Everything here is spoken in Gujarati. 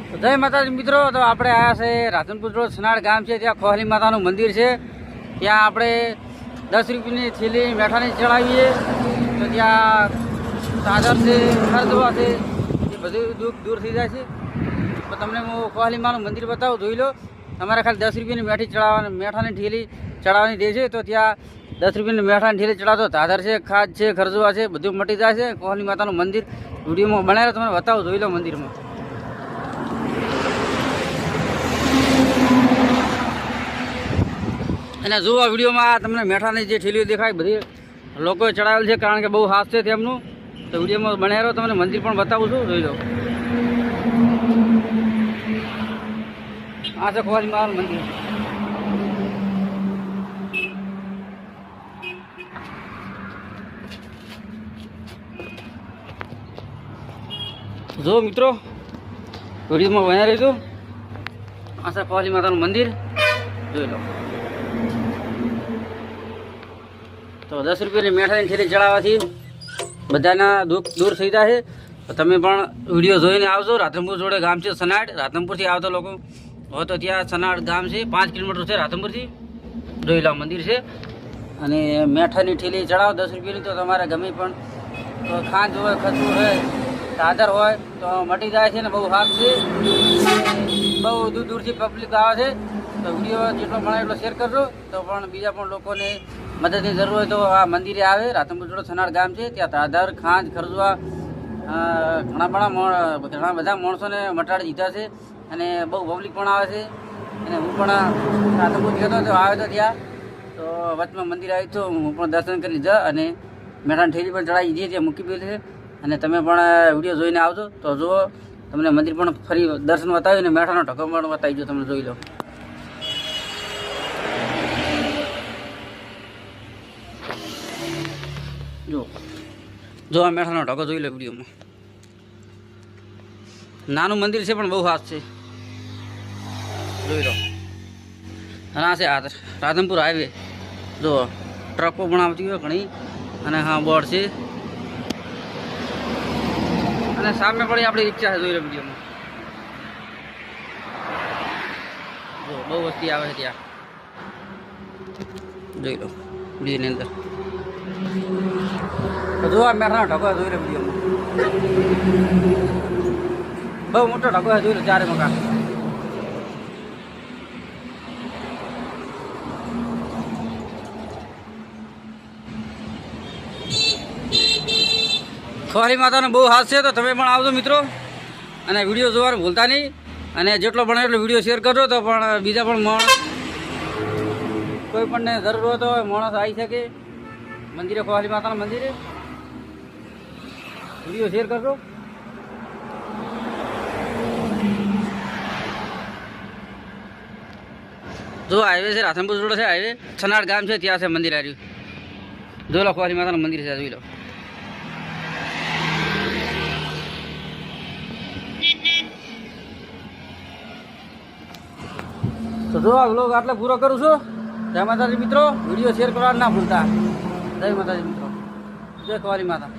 જય માતાજી મિત્રો, તો આપણે આવ્યા છે રાધનપુર રોડ સનાડ ગામ છે, ત્યાં ખોહલી માતાનું મંદિર છે. ત્યાં આપણે 10 રૂપિયાની થેલી મેઠાની ચડાવીએ તો ત્યાં સાદર છે, ખરદવા છે, એ બધું દુઃખ દૂર થઈ જાય છે. તો તમને હું ખોહલી માનું મંદિર બતાવું, જોઈ લો. તમારે ખાલી 10 રૂપિયાની મેઠી ચડાવવાની, મેઠાની થેલી ચડાવવાની દે છે. તો ત્યાં 10 રૂપિયાની મેઠાની થેલી ચડાવતો ધાધર છે, ખાદ છે, ખરજવા છે, બધું મટી જાય છે. ખોહલી માતાનું મંદિર વિડીયોમાં બનાવેલો, તમને બતાવું, જોઈ લો મંદિરમાં. અને જો આ વિડીયોમાં તમને મેઠાની જે ઠેલીઓ દેખાય બધી લોકોએ ચડાવેલ છે, કારણ કે બહુ હાથ છે તેમનું. તો વિડીયોમાં બનાવ્યો તમને મંદિર પણ બતાવું છું, જોઈ લો. આ છે ખોહલી માતાનું મંદિર. જો મિત્રો વિડીયોમાં બનાવી રહીશું. આ છે ખોહલી માતાનું મંદિર, જોઈ લો. તો 10 રૂપિયાની મેઠાની થેલી ચડાવવાથી બધાના દુઃખ દૂર થઈ જાય છે. તો તમે પણ વિડીયો જોઈને આવજો. રાધનપુર જોડે ગામ છે સનાડ, રાધનપુરથી આવતા લોકો હોય તો ત્યાં સનાડ ગામ છે, 5 કિલોમીટર છે રાધનપુરથી. જોઈ લો મંદિર છે. અને મેઠાની થેલી ચડાવો 10 રૂપિયાની, તો તમારે ગમે પણ ખાંડ હોય, ખસું હોય, દાદર હોય તો મટી જાય છે ને બહુ સારું છે. બહુ દૂર દૂરથી પબ્લિક આવે છે. તો વિડીયો જેટલો મળે એટલો શેર કરજો. તો પણ બીજા પણ લોકોને મદદની જરૂર હોય તો આ મંદિરે આવે. રાધનપુર જોડે સનાડ ગામ છે, ત્યાં દાદર, ખાંજ, ખરજવા ઘણા બધા માણસોને મટાડી દીધા છે. અને બહુ પબ્લિક પણ આવે છે. અને હું પણ રાધનપુર ગયો હતો, આવ્યો હતો ત્યાં. તો વચમાં મંદિર આવ્યું તો હું પણ દર્શન કરી લીધા અને મેઠાની થેલી પણ ચડાવી દીધી, ત્યાં મૂકી દીધી છે. અને તમે પણ વિડીયો જોઈને આવજો તો જુઓ, તમને મંદિર પણ ફરી દર્શન બતાવ્યું અને મેઠાનો ઢગો પણ બતાવી દો, તમે જોઈ લો. જો આ મેઠાનો ઢગો જોઈ લો વિડીયોમાં. નાનું મંદિર છે પણ બહુ ખાસ છે, જોઈ લો. અને આ છે રાધનપુર હાઈવે. જો ટ્રકો પણ આવતી હોય ઘણી, અને હા બોર્ડ છે. અને સામે પણ આપણી રિક્ષા છે, જોઈ લો વિડીયોમાં. જો બહુ વસ્તી આવે છે ત્યાં, જોઈ લો વિડીયોની અંદર. જો આ મેઠાનો ઢગો જોઈ લો વિડીયોમાં. બહુ મોટો ઢગો જોઈ લો, 4 મકાન. ખોહલી માતાનો બહુ હાથ છે, તો તમે પણ આવજો મિત્રો. અને વિડીયો જોવાનું ભૂલતા નહીં. અને જેટલો બને એટલો વિડીયો શેર કરજો, તો પણ બીજા પણ માણસ, કોઈ પણને જરૂર હોય તો માણસ આવી શકે મંદિરે, ખોહલી માતાના મંદિરે. વિડીયો શેર કરજો. જો હાઈવે છે, રાધનપુર રોડ છે હાઈવે, સનાડ ગામ છે, ત્યાં છે મંદિર આવ્યું. જોઈ લો ખોહલી માતાનું મંદિર છે, જોઈ લો. તો જો આ વ્લોગ આટલે પૂરો કરું છું. જય માતાજી મિત્રો, વિડીયો શેર કરવા ના ભૂલતા. જય માતાજી મિત્રો, જય ખોહલી માતા.